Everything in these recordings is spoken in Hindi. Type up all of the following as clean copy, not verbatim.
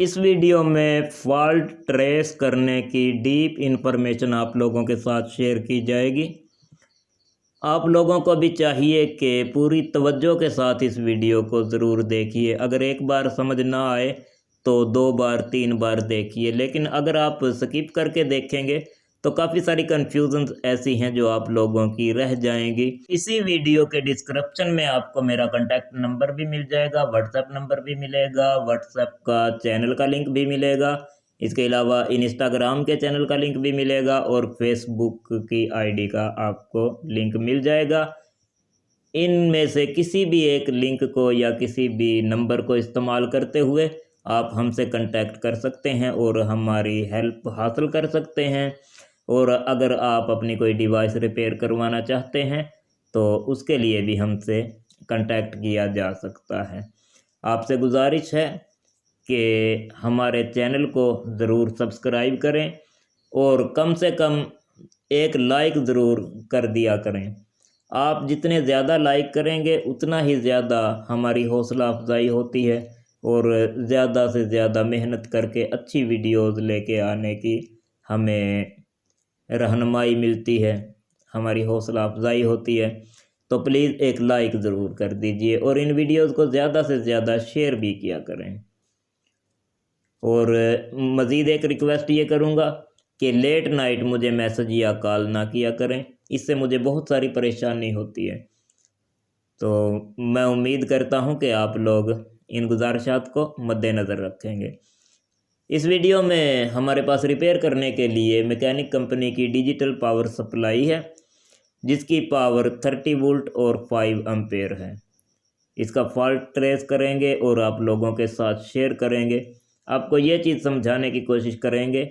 इस वीडियो में फॉल्ट ट्रेस करने की डीप इन्फॉर्मेशन आप लोगों के साथ शेयर की जाएगी। आप लोगों को भी चाहिए कि पूरी तवज्जो के साथ इस वीडियो को ज़रूर देखिए। अगर एक बार समझ ना आए तो 2 बार 3 बार देखिए, लेकिन अगर आप स्किप करके देखेंगे तो काफ़ी सारी कन्फ्यूजन ऐसी हैं जो आप लोगों की रह जाएंगी। इसी वीडियो के डिस्क्रिप्शन में आपको मेरा कॉन्टैक्ट नंबर भी मिल जाएगा, व्हाट्सएप नंबर भी मिलेगा, व्हाट्सएप का चैनल का लिंक भी मिलेगा, इसके अलावा इंस्टाग्राम के चैनल का लिंक भी मिलेगा और फेसबुक की आईडी का आपको लिंक मिल जाएगा। इनमें से किसी भी एक लिंक को या किसी भी नंबर को इस्तेमाल करते हुए आप हमसे कांटेक्ट कर सकते हैं और हमारी हेल्प हासिल कर सकते हैं। और अगर आप अपनी कोई डिवाइस रिपेयर करवाना चाहते हैं तो उसके लिए भी हमसे कांटेक्ट किया जा सकता है। आपसे गुजारिश है कि हमारे चैनल को ज़रूर सब्सक्राइब करें और कम से कम एक लाइक ज़रूर कर दिया करें। आप जितने ज़्यादा लाइक करेंगे उतना ही ज़्यादा हमारी हौसला अफजाई होती है और ज़्यादा से ज़्यादा मेहनत करके अच्छी वीडियोस लेके आने की हमें रहनुमाई मिलती है, हमारी हौसला अफजाई होती है। तो प्लीज़ एक लाइक ज़रूर कर दीजिए और इन वीडियोस को ज़्यादा से ज़्यादा शेयर भी किया करें। और मज़ीद एक रिक्वेस्ट ये करूँगा कि लेट नाइट मुझे मैसेज या कॉल ना किया करें, इससे मुझे बहुत सारी परेशानी होती है। तो मैं उम्मीद करता हूँ कि आप लोग इन गुजारिशात को मद्देनज़र रखेंगे। इस वीडियो में हमारे पास रिपेयर करने के लिए मैकेनिक कंपनी की डिजिटल पावर सप्लाई है जिसकी पावर 30 वोल्ट और 5 एम्पेयर है। इसका फॉल्ट ट्रेस करेंगे और आप लोगों के साथ शेयर करेंगे। आपको ये चीज़ समझाने की कोशिश करेंगे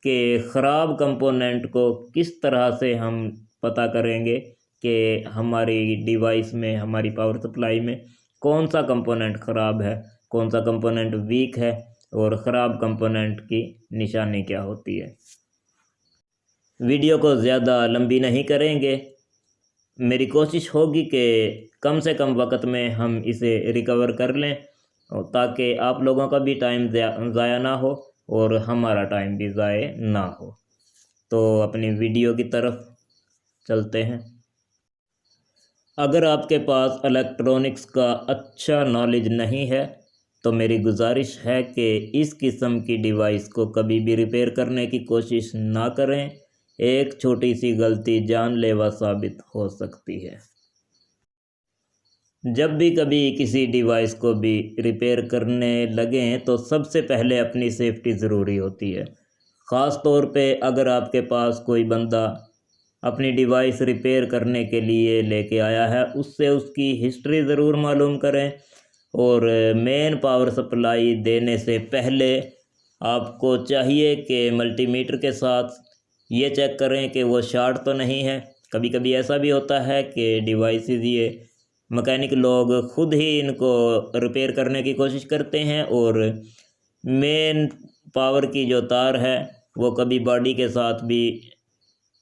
कि ख़राब कंपोनेंट को किस तरह से हम पता करेंगे कि हमारी डिवाइस में, हमारी पावर सप्लाई में कौन सा कंपोनेंट ख़राब है, कौन सा कंपोनेंट वीक है और ख़राब कंपोनेंट की निशानी क्या होती है। वीडियो को ज़्यादा लंबी नहीं करेंगे। मेरी कोशिश होगी कि कम से कम वक्त में हम इसे रिकवर कर लें ताकि आप लोगों का भी टाइम ज़ाया ना हो और हमारा टाइम भी ज़ाया ना हो। तो अपनी वीडियो की तरफ चलते हैं। अगर आपके पास इलेक्ट्रॉनिक्स का अच्छा नॉलेज नहीं है तो मेरी गुजारिश है कि इस किस्म की डिवाइस को कभी भी रिपेयर करने की कोशिश ना करें। एक छोटी सी गलती जानलेवा साबित हो सकती है। जब भी कभी किसी डिवाइस को भी रिपेयर करने लगें तो सबसे पहले अपनी सेफ्टी ज़रूरी होती है। ख़ास तौर पे अगर आपके पास कोई बंदा अपनी डिवाइस रिपेयर करने के लिए लेके आया है, उससे उसकी हिस्ट्री ज़रूर मालूम करें और मेन पावर सप्लाई देने से पहले आपको चाहिए कि मल्टीमीटर के साथ ये चेक करें कि वो शॉर्ट तो नहीं है। कभी कभी ऐसा भी होता है कि डिवाइसेस ये मैकेनिक लोग खुद ही इनको रिपेयर करने की कोशिश करते हैं और मेन पावर की जो तार है वो कभी बॉडी के साथ भी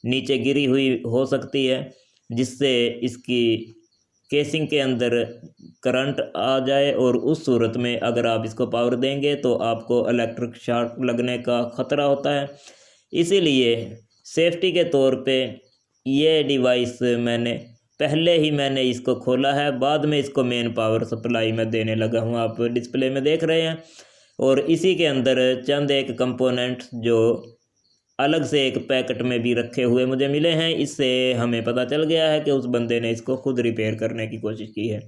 नीचे गिरी हुई हो सकती है, जिससे इसकी केसिंग के अंदर करंट आ जाए और उस सूरत में अगर आप इसको पावर देंगे तो आपको इलेक्ट्रिक शॉक लगने का ख़तरा होता है। इसीलिए सेफ्टी के तौर पे ये डिवाइस मैंने इसको खोला है, बाद में इसको मेन पावर सप्लाई में देने लगा हूँ। आप डिस्प्ले में देख रहे हैं और इसी के अंदर चंद एक कंपोनेंट्स जो अलग से एक पैकेट में भी रखे हुए मुझे मिले हैं। इससे हमें पता चल गया है कि उस बंदे ने इसको खुद रिपेयर करने की कोशिश की है।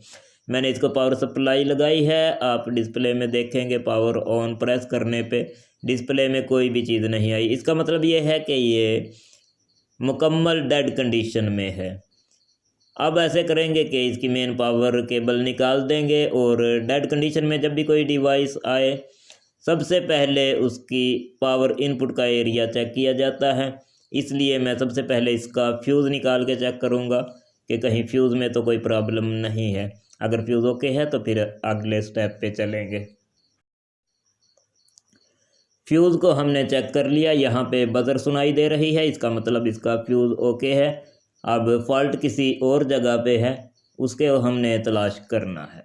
मैंने इसको पावर सप्लाई लगाई है, आप डिस्प्ले में देखेंगे पावर ऑन प्रेस करने पे डिस्प्ले में कोई भी चीज़ नहीं आई। इसका मतलब ये है कि ये मुकम्मल डेड कंडीशन में है। अब ऐसे करेंगे कि इसकी मेन पावर केबल निकाल देंगे और डेड कंडीशन में जब भी कोई डिवाइस आए सबसे पहले उसकी पावर इनपुट का एरिया चेक किया जाता है। इसलिए मैं सबसे पहले इसका फ्यूज़ निकाल के चेक करूँगा कि कहीं फ्यूज़ में तो कोई प्रॉब्लम नहीं है। अगर फ्यूज़ ओके है तो फिर अगले स्टेप पे चलेंगे। फ्यूज़ को हमने चेक कर लिया, यहाँ पे बज़र सुनाई दे रही है, इसका मतलब इसका फ्यूज़ ओके है। अब फॉल्ट किसी और जगह पे है, उसके हमने तलाश करना है।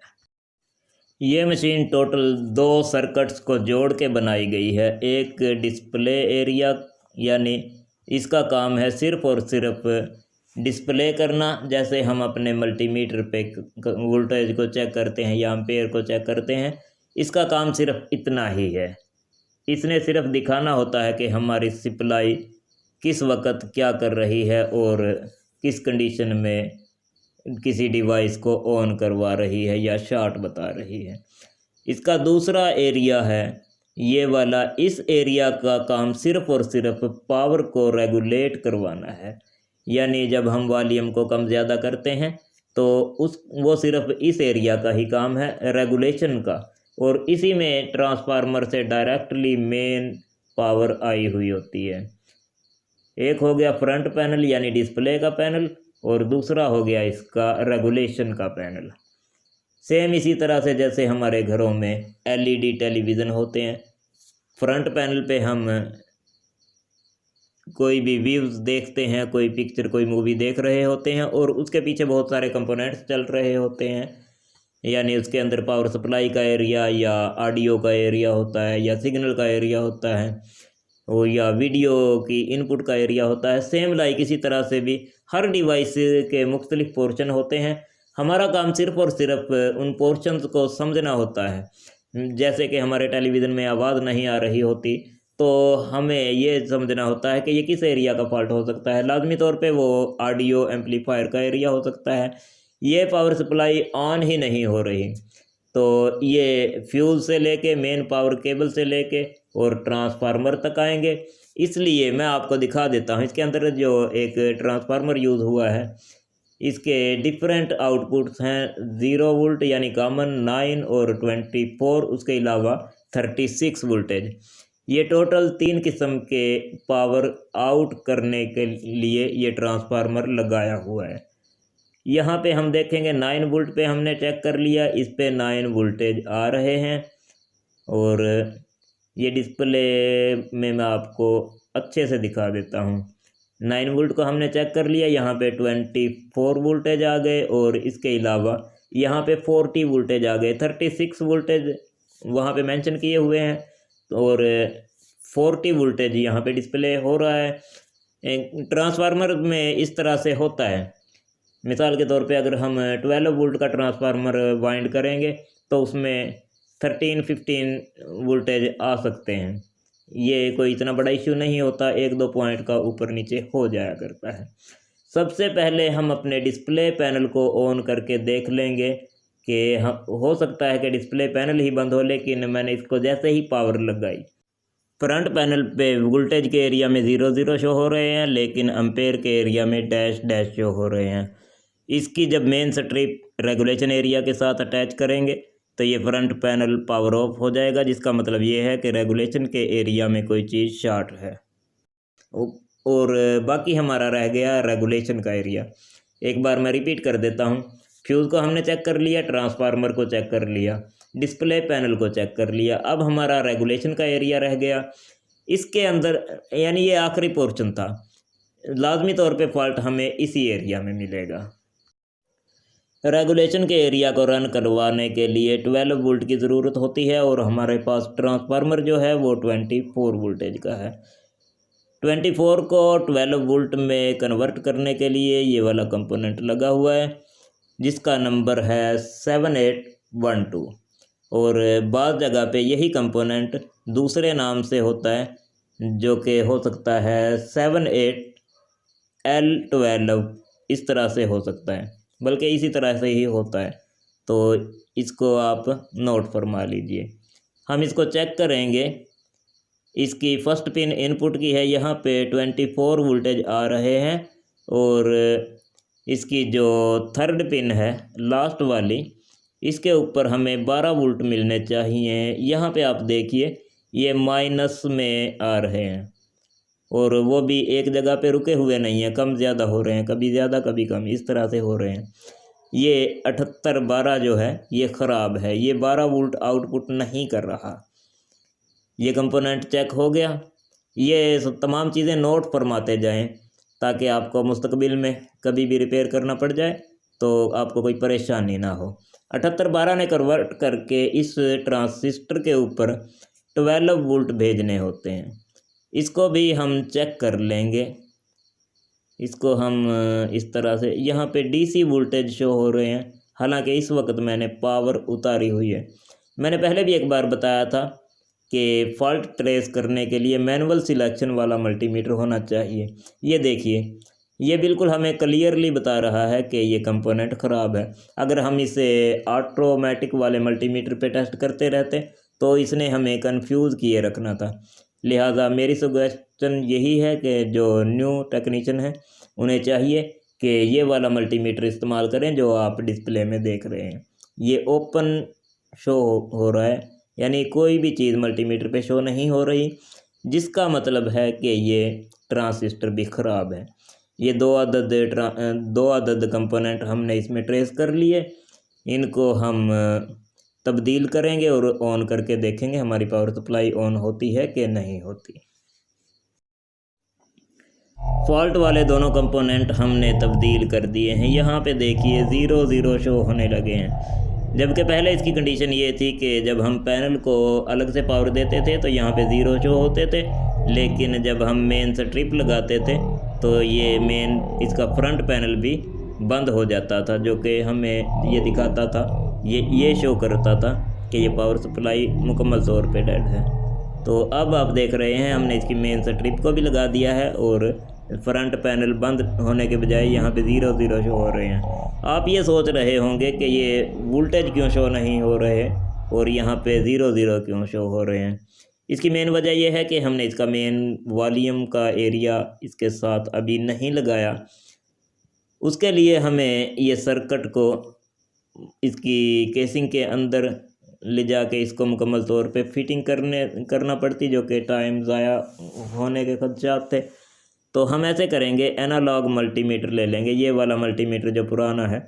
ये मशीन टोटल 2 सर्किट्स को जोड़ के बनाई गई है। एक डिस्प्ले एरिया, यानी इसका काम है सिर्फ़ और सिर्फ डिस्प्ले करना। जैसे हम अपने मल्टीमीटर पे वोल्टेज को चेक करते हैं या एम्पेयर को चेक करते हैं, इसका काम सिर्फ इतना ही है। इसने सिर्फ दिखाना होता है कि हमारी सप्लाई किस वक्त क्या कर रही है और किस कंडीशन में किसी डिवाइस को ऑन करवा रही है या शॉर्ट बता रही है। इसका दूसरा एरिया है ये वाला। इस एरिया का काम सिर्फ़ और सिर्फ पावर को रेगुलेट करवाना है। यानी जब हम वॉल्यूम को कम ज़्यादा करते हैं तो वो सिर्फ इस एरिया का ही काम है, रेगुलेशन का। और इसी में ट्रांसफार्मर से डायरेक्टली मेन पावर आई हुई होती है। एक हो गया फ्रंट पैनल यानी डिस्प्ले का पैनल, और दूसरा हो गया इसका रेगुलेशन का पैनल। सेम इसी तरह से जैसे हमारे घरों में एलईडी टेलीविज़न होते हैं, फ्रंट पैनल पे हम कोई भी व्यूज़ देखते हैं, कोई पिक्चर कोई मूवी देख रहे होते हैं, और उसके पीछे बहुत सारे कंपोनेंट्स चल रहे होते हैं। यानी उसके अंदर पावर सप्लाई का एरिया या ऑडियो का एरिया होता है या सिग्नल का एरिया होता है, और या वीडियो की इनपुट का एरिया होता है। सेम लाइक इसी तरह से भी हर डिवाइस के मुख्तलिफ पोर्शन होते हैं। हमारा काम सिर्फ़ और सिर्फ उन पोर्शंस को समझना होता है। जैसे कि हमारे टेलीविज़न में आवाज़ नहीं आ रही होती, तो हमें ये समझना होता है कि ये किस एरिया का फॉल्ट हो सकता है। लाजमी तौर पे वो ऑडियो एम्पलीफायर का एरिया हो सकता है। ये पावर सप्लाई ऑन ही नहीं हो रही, तो ये फ्यूज़ से लेके मेन पावर केबल से लेके और ट्रांसफार्मर तक आएंगे। इसलिए मैं आपको दिखा देता हूँ। इसके अंदर जो एक ट्रांसफार्मर यूज़ हुआ है, इसके डिफरेंट आउटपुट्स हैं। 0 वोल्ट यानी कॉमन, 9 और 24, उसके अलावा 36 वोल्टेज। ये टोटल 3 किस्म के पावर आउट करने के लिए ये ट्रांसफार्मर लगाया हुआ है। यहाँ पे हम देखेंगे 9 वोल्ट पे हमने चेक कर लिया, इस पे 9 वोल्टेज आ रहे हैं। और ये डिस्प्ले में मैं आपको अच्छे से दिखा देता हूँ। 9 वोल्ट को हमने चेक कर लिया, यहाँ पे 24 वोल्टेज आ गए, और इसके अलावा यहाँ पे 40 वोल्टेज आ गए। 36 वोल्टेज वहाँ पे मेंशन किए हुए हैं, और 40 वोल्टेज यहाँ पे डिस्प्ले हो रहा है। ट्रांसफार्मर में इस तरह से होता है। मिसाल के तौर पे अगर हम 12 वोल्ट का ट्रांसफार्मर वाइंड करेंगे तो उसमें 13-15 वोल्टेज आ सकते हैं। ये कोई इतना बड़ा इशू नहीं होता, 1-2 पॉइंट का ऊपर नीचे हो जाया करता है। सबसे पहले हम अपने डिस्प्ले पैनल को ऑन करके देख लेंगे कि हो सकता है कि डिस्प्ले पैनल ही बंद हो, लेकिन मैंने इसको जैसे ही पावर लगाई, फ्रंट पैनल पे वोल्टेज के एरिया में 0-0 शो हो रहे हैं, लेकिन एम्पेयर के एरिया में डैश शो हो रहे हैं। इसकी जब मेन स्ट्रिप रेगुलेशन एरिया के साथ अटैच करेंगे तो ये फ्रंट पैनल पावर ऑफ हो जाएगा, जिसका मतलब ये है कि रेगुलेशन के एरिया में कोई चीज़ शॉर्ट है। और बाकी हमारा रह गया रेगुलेशन का एरिया। एक बार मैं रिपीट कर देता हूँ। फ्यूज़ को हमने चेक कर लिया, ट्रांसफार्मर को चेक कर लिया, डिस्प्ले पैनल को चेक कर लिया। अब हमारा रेगुलेशन का एरिया रह गया। इसके अंदर यानी ये आखिरी पोर्शन था, लाजमी तौर पे फॉल्ट हमें इसी एरिया में मिलेगा। रेगुलेशन के एरिया को रन करवाने के लिए 12 वोल्ट की ज़रूरत होती है, और हमारे पास ट्रांसफार्मर जो है वो 24 वोल्टेज का है। 24 को 12 वोल्ट में कन्वर्ट करने के लिए ये वाला कंपोनेंट लगा हुआ है, जिसका नंबर है 7812। और बाज़ जगह पे यही कंपोनेंट दूसरे नाम से होता है, जो कि हो सकता है 78L12, इस तरह से हो सकता है, बल्कि इसी तरह से ही होता है। तो इसको आप नोट फरमा लीजिए। हम इसको चेक करेंगे। इसकी फर्स्ट पिन इनपुट की है, यहाँ पे 24 वोल्टेज आ रहे हैं, और इसकी जो थर्ड पिन है लास्ट वाली, इसके ऊपर हमें 12 वोल्ट मिलने चाहिए। यहाँ पे आप देखिए ये माइनस में आ रहे हैं, और वो भी एक जगह पे रुके हुए नहीं हैं, कम ज़्यादा हो रहे हैं, कभी ज़्यादा कभी कम, इस तरह से हो रहे हैं। ये 7812 जो है ये ख़राब है, ये 12 वोल्ट आउटपुट नहीं कर रहा। ये कंपोनेंट चेक हो गया। ये तमाम चीज़ें नोट फरमाते जाएं, ताकि आपको मुस्तकबिल में कभी भी रिपेयर करना पड़ जाए तो आपको कोई परेशानी ना हो। 7812 ने कन्वर्ट करके इस ट्रांजिस्टर के ऊपर 12 वोल्ट भेजने होते हैं। इसको भी हम चेक कर लेंगे। इसको हम इस तरह से यहाँ पे डीसी वोल्टेज शो हो रहे हैं, हालांकि इस वक्त मैंने पावर उतारी हुई है। मैंने पहले भी एक बार बताया था कि फॉल्ट ट्रेस करने के लिए मैनुअल सिलेक्शन वाला मल्टीमीटर होना चाहिए। ये देखिए, ये बिल्कुल हमें क्लियरली बता रहा है कि ये कंपोनेंट ख़राब है। अगर हम इसे ऑटोमेटिक वाले मल्टीमीटर पे टेस्ट करते रहते तो इसने हमें कंफ्यूज किए रखना था। लिहाजा मेरी सजेशन यही है कि जो न्यू टेक्नीशियन है उन्हें चाहिए कि ये वाला मल्टीमीटर इस्तेमाल करें जो आप डिस्प्ले में देख रहे हैं। ये ओपन शो हो रहा है, यानी कोई भी चीज़ मल्टीमीटर पे शो नहीं हो रही, जिसका मतलब है कि ये ट्रांजिस्टर भी ख़राब है। ये दो अदद कंपोनेंट हमने इसमें ट्रेस कर लिए। इनको हम तब्दील करेंगे और ऑन करके देखेंगे हमारी पावर सप्लाई ऑन होती है कि नहीं होती। फॉल्ट वाले दोनों कंपोनेंट हमने तब्दील कर दिए हैं। यहाँ पे देखिए 0 शो होने लगे हैं, जबकि पहले इसकी कंडीशन ये थी कि जब हम पैनल को अलग से पावर देते थे तो यहाँ पे 0 शो होते थे, लेकिन जब हम मेन स्ट्रिप लगाते थे तो ये मेन इसका फ्रंट पैनल भी बंद हो जाता था, जो कि हमें ये दिखाता था, ये शो करता था कि ये पावर सप्लाई मुकम्मल तौर पे डेड है। तो अब आप देख रहे हैं हमने इसकी मेन स्ट्रिप को भी लगा दिया है और फ्रंट पैनल बंद होने के बजाय यहाँ पे 0 शो हो रहे हैं। आप ये सोच रहे होंगे कि ये वोल्टेज क्यों शो नहीं हो रहे और यहाँ पे 0 क्यों शो हो रहे हैं। इसकी मेन वजह यह है कि हमने इसका मेन वॉल्यूम का एरिया इसके साथ अभी नहीं लगाया। उसके लिए हमें ये सर्किट को इसकी केसिंग के अंदर ले जाके इसको मुकम्मल तौर पे फिटिंग करना पड़ती, जो कि टाइम ज़ाया होने के खदशात थे। तो हम ऐसे करेंगे, एनालॉग मल्टीमीटर ले लेंगे। ये वाला मल्टीमीटर जो पुराना है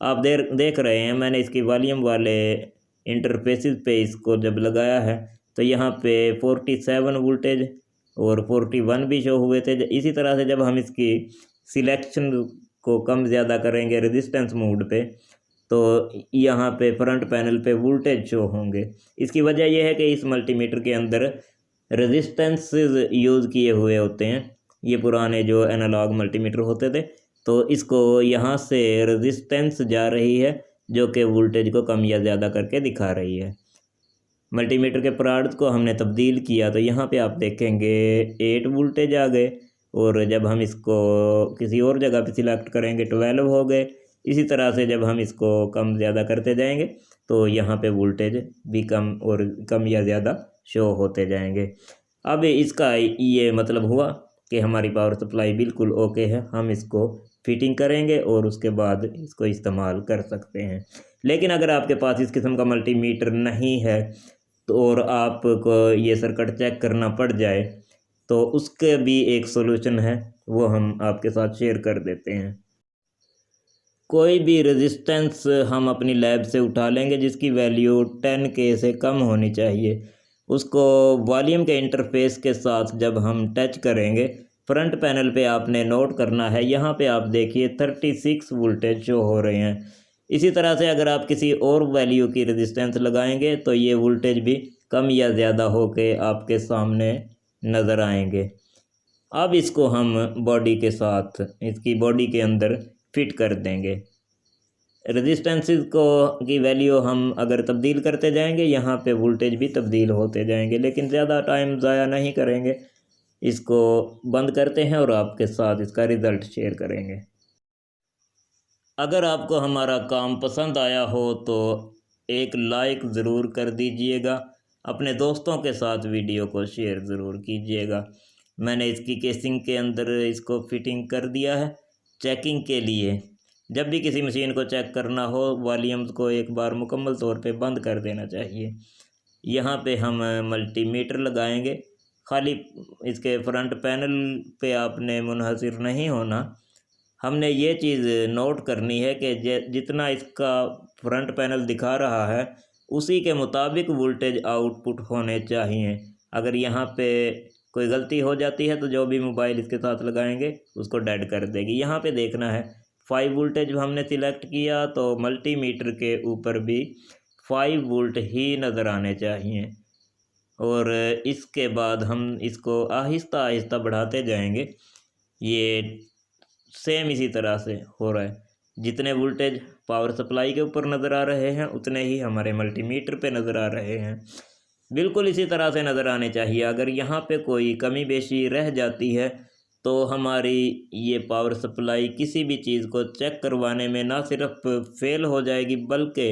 आप देख रहे हैं, मैंने इसकी वॉल्यूम वाले इंटरफेसिस पे इसको जब लगाया है तो यहाँ पे 47 वोल्टेज और 41 भी शो हुए थे। इसी तरह से जब हम इसकी सिलेक्शन को कम ज़्यादा करेंगे रेजिस्टेंस मोड पे तो यहाँ पे फ्रंट पैनल पे वोल्टेज शो होंगे। इसकी वजह यह है कि इस मल्टीमीटर के अंदर रेजिस्टेंस यूज़ किए हुए होते हैं, ये पुराने जो एनालॉग मल्टीमीटर होते थे। तो इसको यहाँ से रेजिस्टेंस जा रही है जो कि वोल्टेज को कम या ज़्यादा करके दिखा रही है। मल्टीमीटर के पार्ट्स को हमने तब्दील किया तो यहाँ पे आप देखेंगे 8 वोल्टेज आ गए, और जब हम इसको किसी और जगह पे सिलेक्ट करेंगे 12 हो गए। इसी तरह से जब हम इसको कम ज़्यादा करते जाएंगे तो यहाँ पे वोल्टेज भी कम या ज़्यादा शो होते जाएंगे। अब इसका ये मतलब हुआ कि हमारी पावर सप्लाई बिल्कुल ओके है। हम इसको फिटिंग करेंगे और उसके बाद इसको इस्तेमाल कर सकते हैं। लेकिन अगर आपके पास इस किस्म का मल्टीमीटर नहीं है तो और आपको ये सर्किट चेक करना पड़ जाए तो उसके भी एक सोल्यूशन है, वो हम आपके साथ शेयर कर देते हैं। कोई भी रेजिस्टेंस हम अपनी लैब से उठा लेंगे जिसकी वैल्यू 10K से कम होनी चाहिए। उसको वॉल्यूम के इंटरफेस के साथ जब हम टच करेंगे, फ्रंट पैनल पे आपने नोट करना है, यहाँ पे आप देखिए 36 वोल्टेज शो हो रहे हैं। इसी तरह से अगर आप किसी और वैल्यू की रेजिस्टेंस लगाएंगे तो ये वोल्टेज भी कम या ज़्यादा होके आपके सामने नज़र आएंगे। अब इसको हम बॉडी के साथ इसकी बॉडी के अंदर फिट कर देंगे। रेजिस्टेंसेस की वैल्यू हम अगर तब्दील करते जाएंगे, यहाँ पे वोल्टेज भी तब्दील होते जाएंगे, लेकिन ज़्यादा टाइम ज़ाया नहीं करेंगे। इसको बंद करते हैं और आपके साथ इसका रिज़ल्ट शेयर करेंगे। अगर आपको हमारा काम पसंद आया हो तो एक लाइक ज़रूर कर दीजिएगा। अपने दोस्तों के साथ वीडियो को शेयर ज़रूर कीजिएगा। मैंने इसकी केसिंग के अंदर इसको फिटिंग कर दिया है चेकिंग के लिए। जब भी किसी मशीन को चेक करना हो, वॉल्यूम्स को एक बार मुकम्मल तौर पे बंद कर देना चाहिए। यहाँ पे हम मल्टीमीटर लगाएंगे। खाली इसके फ्रंट पैनल पे आपने मुनहसिर नहीं होना, हमने ये चीज़ नोट करनी है कि जितना इसका फ्रंट पैनल दिखा रहा है उसी के मुताबिक वोल्टेज आउटपुट होने चाहिए। अगर यहाँ पे कोई गलती हो जाती है तो जो भी मोबाइल इसके साथ लगाएंगे उसको डेड कर देगी। यहाँ पे देखना है 5 वोल्टेज हमने सिलेक्ट किया तो मल्टीमीटर के ऊपर भी 5 वोल्ट ही नज़र आने चाहिए। और इसके बाद हम इसको आहिस्ता आहिस्ता बढ़ाते जाएंगे। ये सेम इसी तरह से हो रहा है, जितने वोल्टेज पावर सप्लाई के ऊपर नज़र आ रहे हैं उतने ही हमारे मल्टीमीटर पे नज़र आ रहे हैं। बिल्कुल इसी तरह से नज़र आने चाहिए। अगर यहाँ पे कोई कमी बेशी रह जाती है तो हमारी ये पावर सप्लाई किसी भी चीज़ को चेक करवाने में ना सिर्फ फेल हो जाएगी, बल्कि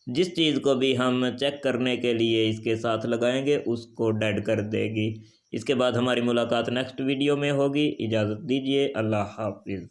जिस चीज़ को भी हम चेक करने के लिए इसके साथ लगाएंगे उसको डेड कर देगी। इसके बाद हमारी मुलाकात नेक्स्ट वीडियो में होगी। इजाज़त दीजिए, अल्लाह हाफिज़।